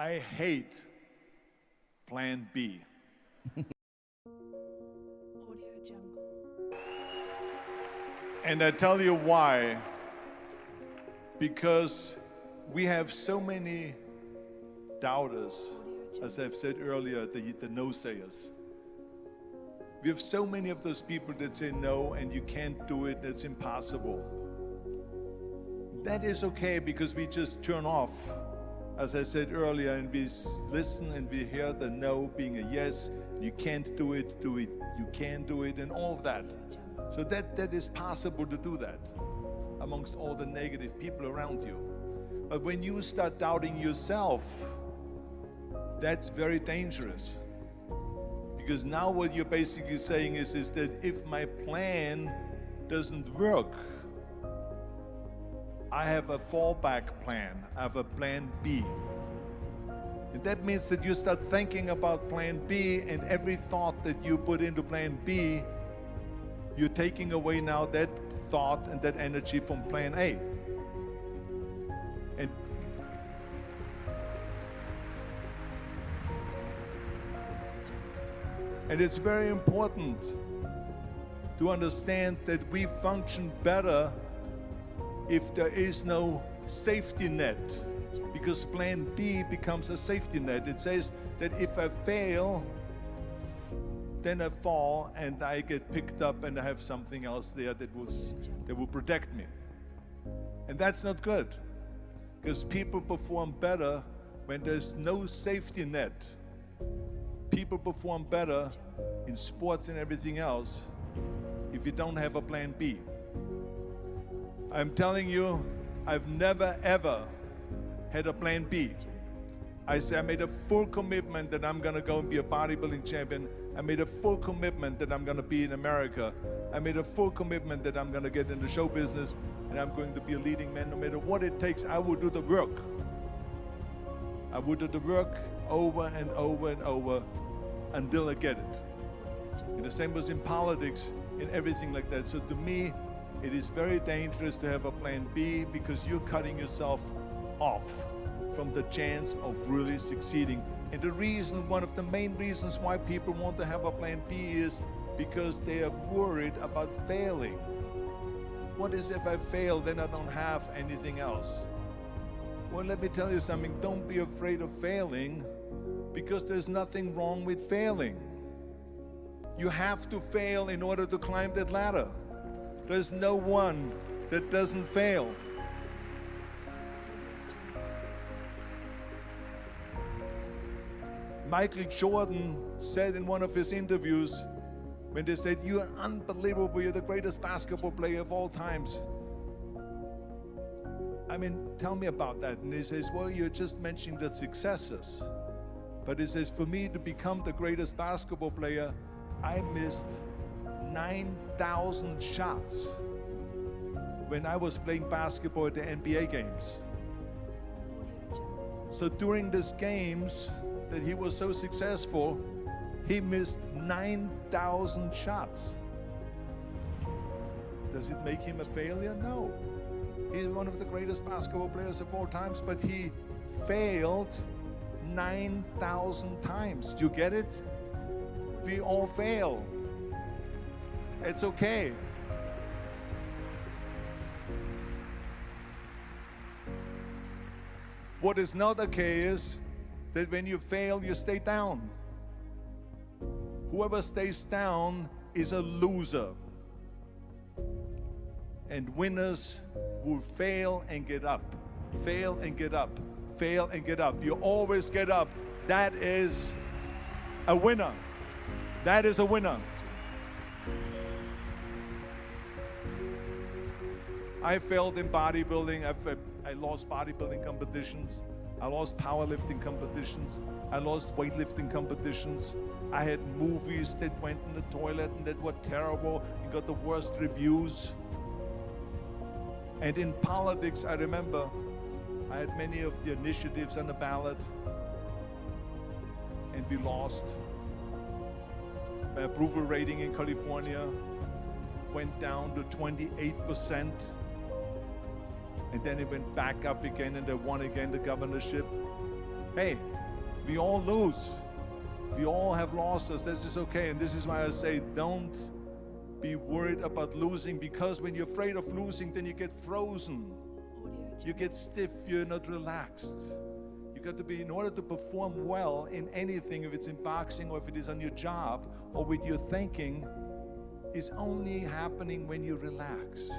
I hate Plan B. Audio Jungle. And I tell you why. Because we have so many doubters, as I've said earlier, the no-sayers. We have so many of those people that say no and you can't do it, it's impossible. That is okay because we just turn off, as I said earlier, and we listen and we hear the no being a yes. You can't do it, you can do it, and all of that. So that is possible to do that amongst all the negative people around you. But when you start doubting yourself, that's very dangerous. Because now what you're basically saying is that if my plan doesn't work, I have a fallback plan, I have a plan B. And that means that you start thinking about plan B, and every thought that you put into plan B, you're taking away now that thought and that energy from plan A. And it's very important to understand that we function better if there is no safety net, because plan B becomes a safety net. It says that if I fail, then I fall and I get picked up and I have something else there that will protect me. And that's not good, because people perform better when there's no safety net. People perform better in sports and everything else if you don't have a plan B. I'm telling you, I've never ever had a plan B. I made a full commitment that I'm gonna go and be a bodybuilding champion. I made a full commitment that I'm gonna be in America. I made a full commitment that I'm gonna get into show business and I'm going to be a leading man. No matter what it takes, I will do the work. I will do the work over and over and over until I get it. And the same was in politics and everything like that. So to me, it is very dangerous to have a plan B, because you're cutting yourself off from the chance of really succeeding. And the reason, one of the main reasons why people want to have a plan B is because they are worried about failing. What is if I fail, then I don't have anything else? Well, let me tell you something, don't be afraid of failing, because there's nothing wrong with failing. You have to fail in order to climb that ladder. There's no one that doesn't fail. Michael Jordan said in one of his interviews, when they said, "You're unbelievable, you're the greatest basketball player of all times. I mean, tell me about that." And he says, "Well, you're just mentioning the successes." But he says, "For me to become the greatest basketball player, I missed 9,000 shots when I was playing basketball at the NBA games." So during these games that he was so successful, he missed 9,000 shots. Does it make him a failure? No. He's one of the greatest basketball players of all times, but he failed 9,000 times. Do you get it? We all fail. It's okay. What is not okay is that when you fail, you stay down. Whoever stays down is a loser. And winners will fail and get up, fail and get up, fail and get up. You always get up. That is a winner. That is a winner. I failed in bodybuilding. I lost bodybuilding competitions. I lost powerlifting competitions. I lost weightlifting competitions. I had movies that went in the toilet and that were terrible and got the worst reviews. And in politics, I remember I had many of the initiatives on the ballot, and we lost. My approval rating in California went down to 28%. And then it went back up again, and I won again the governorship. Hey, we all lose. We all have losses. This is okay. And this is why I say don't be worried about losing, because when you're afraid of losing, then you get frozen. You get stiff. You're not relaxed. You got to be, in order to perform well in anything, if it's in boxing or if it is on your job or with your thinking, is only happening when you relax.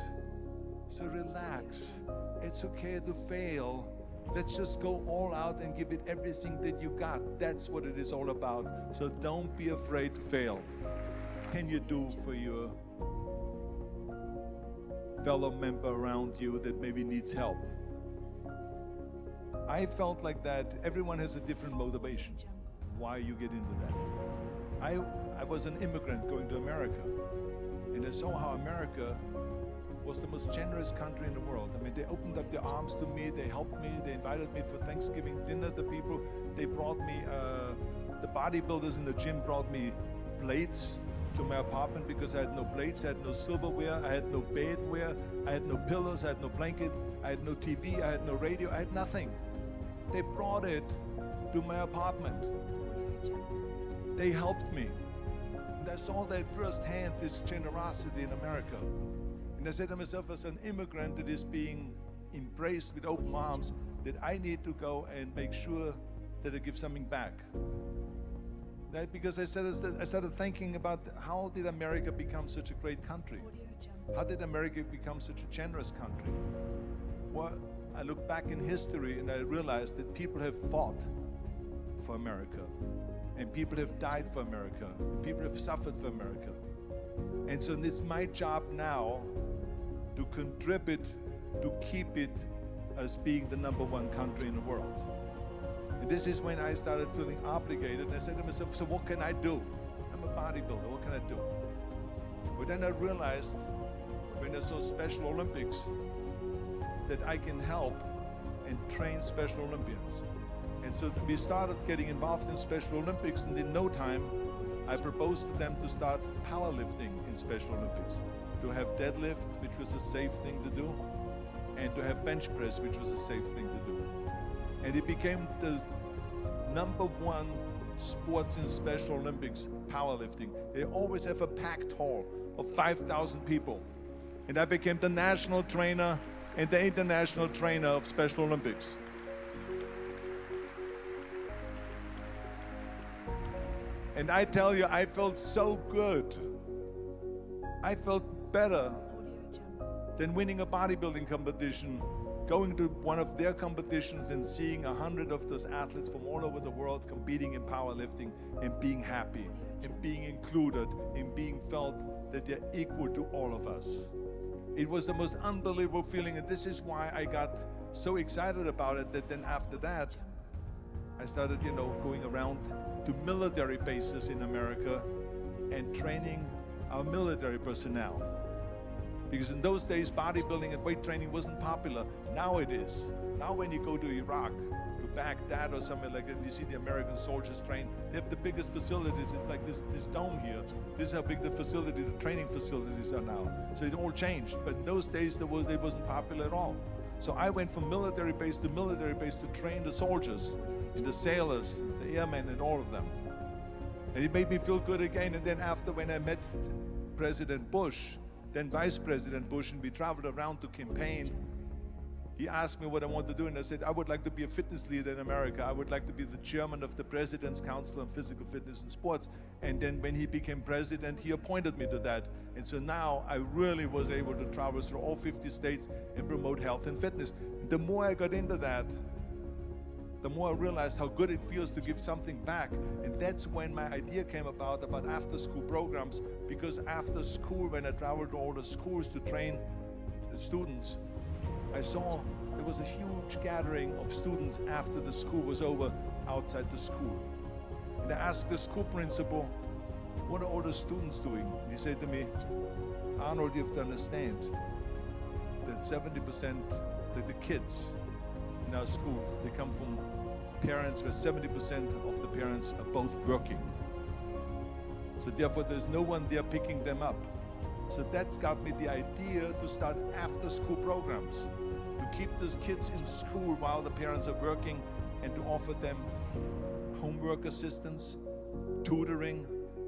So relax. It's okay to fail. Let's just go all out and give it everything that you got. That's what it is all about. So don't be afraid to fail. What can you do for your fellow member around you that maybe needs help? I felt like that everyone has a different motivation why you get into that. I was an immigrant going to America, and I saw how America was the most generous country in the world. I mean, they opened up their arms to me, they helped me, they invited me for Thanksgiving dinner. The people, they brought me, the bodybuilders in the gym brought me plates to my apartment because I had no plates, I had no silverware, I had no bedware, I had no pillows, I had no blanket, I had no TV, I had no radio, I had nothing. They brought it to my apartment. They helped me. And I saw that firsthand, this generosity in America. And I said to myself, as an immigrant that is being embraced with open arms, that I need to go and make sure that I give something back. That because I started thinking about how did America become such a great country? How did America become such a generous country? Well, I look back in history and I realized that people have fought for America, and people have died for America, and people have suffered for America. And so it's my job now to contribute to keep it as being the #1 country in the world. And this is when I started feeling obligated, and I said to myself, so what can I do? I'm a bodybuilder, what can I do? But then I realized when I saw Special Olympics that I can help and train Special Olympians. And so we started getting involved in Special Olympics, and in no time I proposed to them to start powerlifting in Special Olympics, to have deadlift, which was a safe thing to do, and to have bench press, which was a safe thing to do. And it became the #1 sports in Special Olympics, powerlifting. They always have a packed hall of 5,000 people. And I became the national trainer and the international trainer of Special Olympics. And I tell you, I felt so good. I felt better than winning a bodybuilding competition, going to one of their competitions and seeing 100 of those athletes from all over the world competing in powerlifting and being happy and being included and being felt that they're equal to all of us. It was the most unbelievable feeling, and this is why I got so excited about it that then after that, I started, going around to military bases in America and training our military personnel. Because in those days, bodybuilding and weight training wasn't popular. Now it is. Now when you go to Iraq, to Baghdad or somewhere like that, and you see the American soldiers train, they have the biggest facilities. It's like this dome here. This is how big the training facilities are now. So it all changed. But in those days, it wasn't popular at all. So I went from military base to military base to train the soldiers, and the sailors, the airmen, and all of them. And it made me feel good again. And then after, when I met President Bush, then Vice President Bush, and we traveled around to campaign, he asked me what I want to do, and I said, I would like to be a fitness leader in America. I would like to be the chairman of the President's Council on Physical Fitness and Sports. And then when he became president, he appointed me to that. And so now I really was able to travel through all 50 states and promote health and fitness. The more I got into that, the more I realized how good it feels to give something back. And that's when my idea came about after-school programs, because after school, when I traveled to all the schools to train the students, I saw there was a huge gathering of students after the school was over outside the school. And I asked the school principal, what are all the students doing? And he said to me, Arnold, you have to understand that 70% of the kids in our schools, they come from parents where 70% of the parents are both working. So therefore there's no one there picking them up. So that's got me the idea to start after school programs, to keep those kids in school while the parents are working, and to offer them homework assistance, tutoring,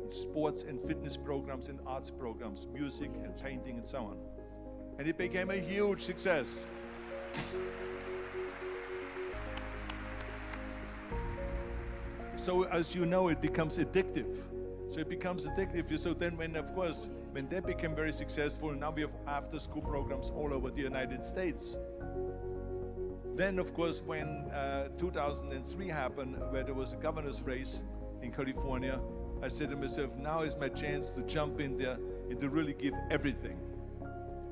sports and fitness programs and arts programs, music and painting and so on. And it became a huge success. So as you know, it becomes addictive. So it becomes addictive. So then when, of course, when they became very successful, now we have after-school programs all over the United States. Then, of course, when 2003 happened, where there was a governor's race in California, I said to myself, now is my chance to jump in there and to really give everything.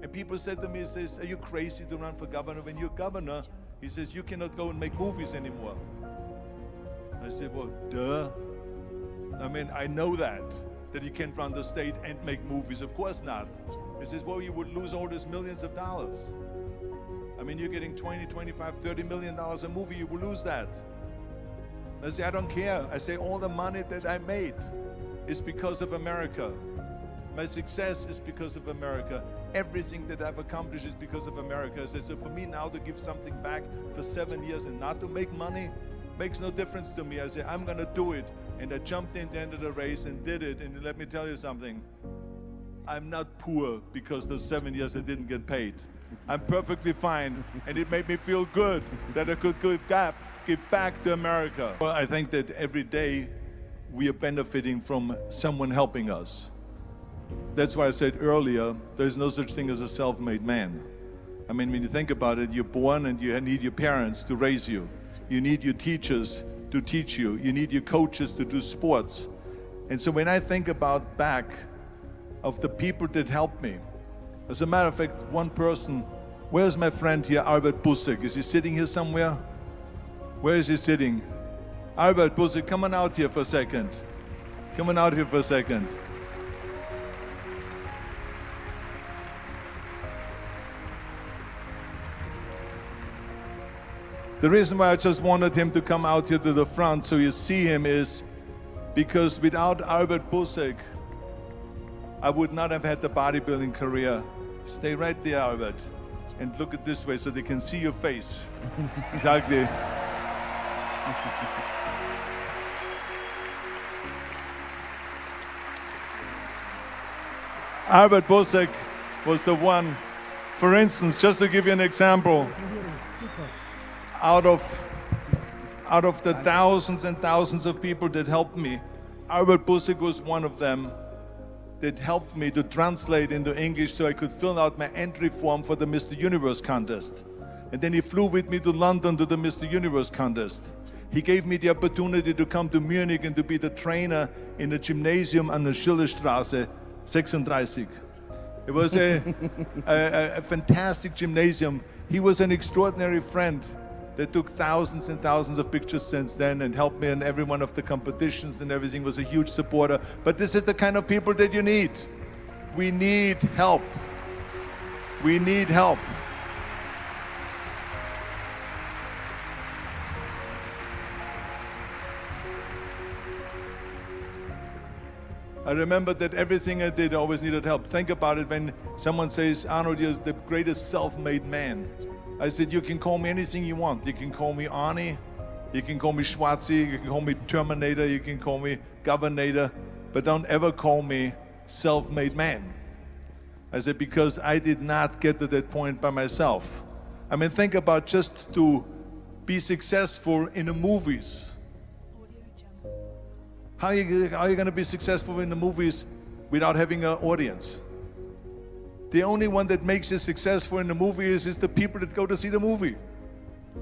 And people said to me, he says, are you crazy to run for governor? When you're governor, he says, you cannot go and make movies anymore. I said, well, duh. I mean, I know that you can't run the state and make movies. Of course not. He says, well, you would lose all those millions of dollars. I mean, you're getting 20, 25, 30 million dollars a movie, you will lose that. I say, I don't care. I say, all the money that I made is because of America. My success is because of America. Everything that I've accomplished is because of America. I say, so for me now to give something back for 7 years and not to make money makes no difference to me. I say, I'm gonna do it. And I jumped in the end of the race and did it. And let me tell you something. I'm not poor because those 7 years I didn't get paid. I'm perfectly fine. And it made me feel good that I could give back to America. Well, I think that every day we are benefiting from someone helping us. That's why I said earlier, there's no such thing as a self-made man. I mean, when you think about it, you're born and you need your parents to raise you. You need your teachers to teach you. You need your coaches to do sports. And so when I think about back of the people that helped me, as a matter of fact, one person, where's my friend here, Albert Busek? Is he sitting here somewhere? Where is he sitting? Albert Busek, come on out here for a second. Come on out here for a second. The reason why I just wanted him to come out here to the front so you see him is because without Albert Busek, I would not have had the bodybuilding career. Stay right there, Albert, and look at this way so they can see your face. Exactly. Albert Busek was the one, for instance, just to give you an example, out of the thousands and thousands of people that helped me, Albert Busek was one of them that helped me to translate into English so I could fill out my entry form for the Mr. Universe contest. And then he flew with me to London to the Mr. Universe contest. He gave me the opportunity to come to Munich and to be the trainer in a gymnasium on the Schillerstraße 36. It was a fantastic gymnasium. He was an extraordinary friend that took thousands and thousands of pictures since then and helped me in every one of the competitions and everything, was a huge supporter. But this is the kind of people that you need. We need help. We need help. I remember that everything I did, I always needed help. Think about it when someone says, Arnold, you're the greatest self-made man. I said, you can call me anything you want. You can call me Arnie, you can call me Schwarzi, you can call me Terminator, you can call me Governator, but don't ever call me self-made man. I said, because I did not get to that point by myself. I mean, think about just to be successful in the movies. How are you going to be successful in the movies without having an audience? The only one that makes you successful in the movie is the people that go to see the movie.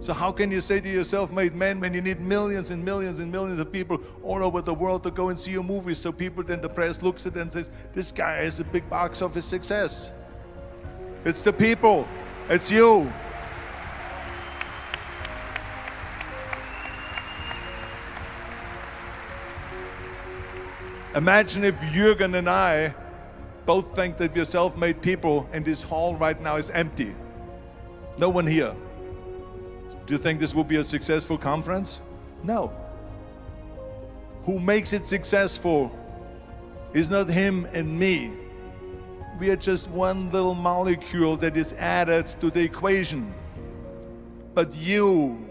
So how can you say to your self-made man when you need millions and millions and millions of people all over the world to go and see your movie, so people, then the press looks at it and says, this guy has a big box office success. It's the people. It's you. Imagine if Jürgen and I both think that we're self-made people and this hall right now is empty. No one here. Do you think this will be a successful conference? No. Who makes it successful is not him and me. We are just one little molecule that is added to the equation. But you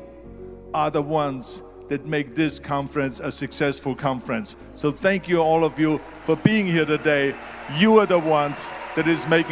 are the ones that make this conference a successful conference. So thank you all of you for being here today. You are the ones that is making